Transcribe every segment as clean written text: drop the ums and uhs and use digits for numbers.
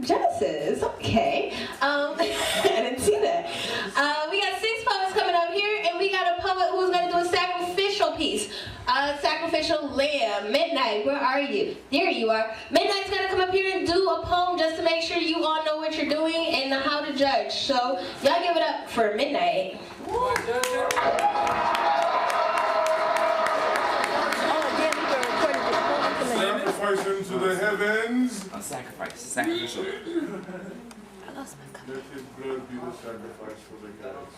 Genesis, okay. I didn't see that. We got 6 poets coming up here, and we got a poet who's going to do a sacrificial piece. Sacrificial lamb. Midnight, where are you? There you are. Midnight's going to come up here and do a poem just to make sure you all know what you're doing and how to judge. So, y'all give it up for Midnight. Sacrifice into the heavens. A sacrifice, sacrificial. I lost my cup. Let his blood be the sacrifice for the gods.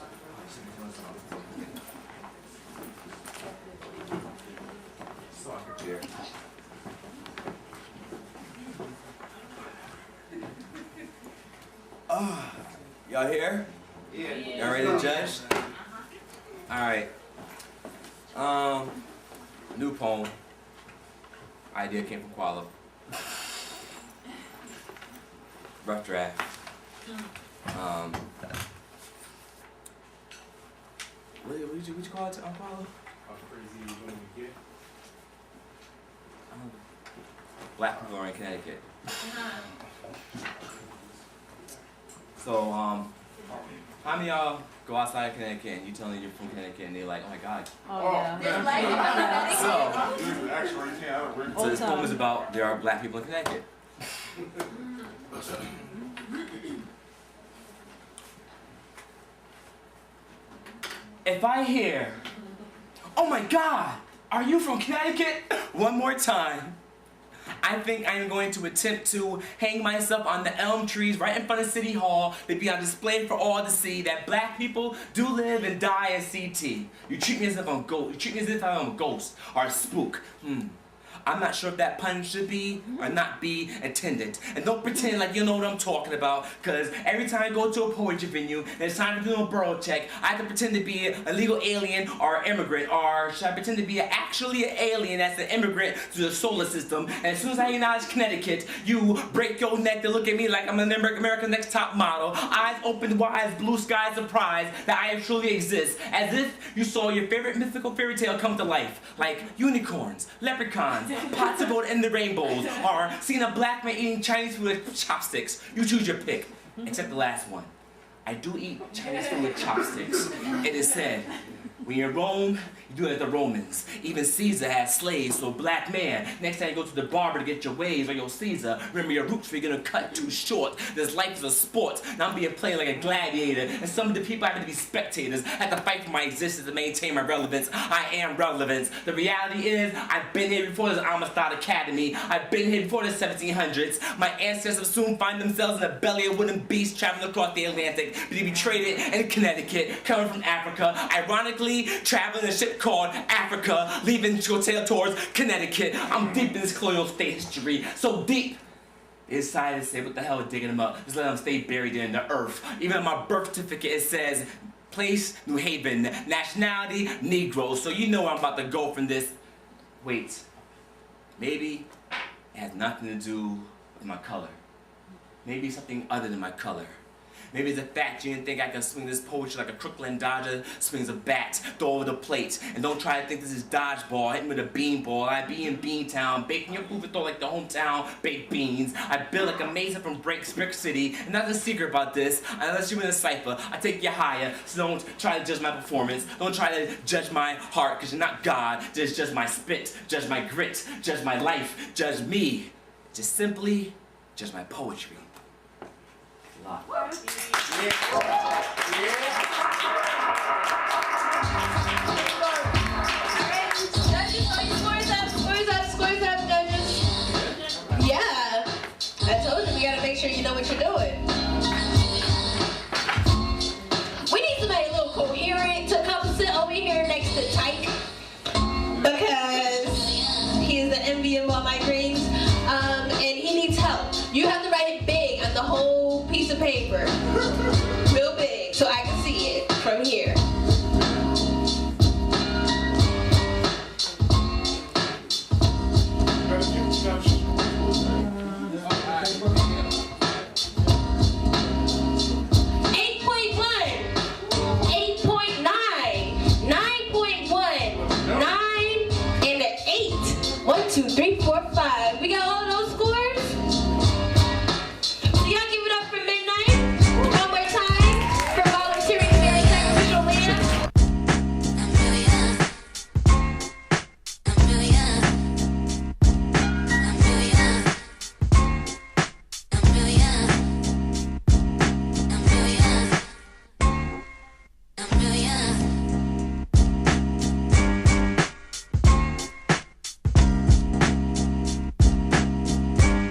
Y'all here? Yeah. Y'all ready to judge? Alright. New poem. Idea came from Qualo. Rough draft. What did you call it on Qualo? How crazy you going to get? Black people are in Connecticut. So, how many of y'all go outside of Connecticut and you tell them you're from Connecticut and they're like, oh my god. Oh, yeah. So this poem is about there are black people in Connecticut. If I hear, oh my god, are you from Connecticut? One more time. I think I am going to attempt to hang myself on the elm trees right in front of City Hall to be on display for all to see that black people do live and die at CT. You treat me as if I'm a ghost. You treat me as if I'm a ghost or a spook. I'm not sure if that pun should be or not be intended. And don't pretend like you know what I'm talking about, because every time I go to a poetry venue and it's time to do a borough check, I have to pretend to be a legal alien or an immigrant, or should I pretend to be actually an alien that's an immigrant to the solar system, and as soon as I acknowledge Connecticut, you break your neck to look at me like I'm an America's Next Top Model, eyes open wide, blue sky surprise that I truly exist, as if you saw your favorite mythical fairy tale come to life, like unicorns, leprechauns, pots of gold and the rainbows, or seeing a black man eating Chinese food with chopsticks. You choose your pick, except the last one. I do eat Chinese food with chopsticks. It is said, when you're in Rome, you do it like the Romans. Even Caesar had slaves, so black man, next time you go to the barber to get your waves or your Caesar, remember your roots, you're gonna cut too short. This life is a sport, and I'm being played like a gladiator, and some of the people happen to be spectators. I have to fight for my existence to maintain my relevance. I am relevance. The reality is, I've been here before this Amistad Academy. I've been here before the 1700s. My ancestors soon find themselves in the belly of wooden beasts traveling across the Atlantic, but they be traded in Connecticut, coming from Africa. Ironically, traveling in a ship called Africa, leaving to go sail towards Connecticut. I'm deep in this colonial state history, so deep. They decided to say, what the hell, digging them up? Just let them stay buried in the earth. Even on my birth certificate, it says, place, New Haven, nationality, Negro. So you know where I'm about to go from this. Wait, maybe it has nothing to do with my color. Maybe something other than my color. Maybe it's the fact you didn't think I can swing this poetry like a Crooklyn Dodger swings a bat, throw over the plate. And don't try to think this is dodgeball, hit me with a beanball. I be in Beantown, baking your food with throw like the hometown baked beans. I build like a mason from Brick City. And nothing secret about this, unless you're in a cipher, I take you higher. So don't try to judge my performance. Don't try to judge my heart, because you're not God. Just judge my spit, judge my grit, judge my life, judge me. Just simply judge my poetry. Scores up, judges. Yeah, I told you we gotta make sure you know what you're doing. We need somebody a little coherent to come sit over here next to Tyke, because he is the envy of all my dreams, and he needs help. You have to write it big on the whole piece of paper, real big, so I can see it from here. Two, three, four.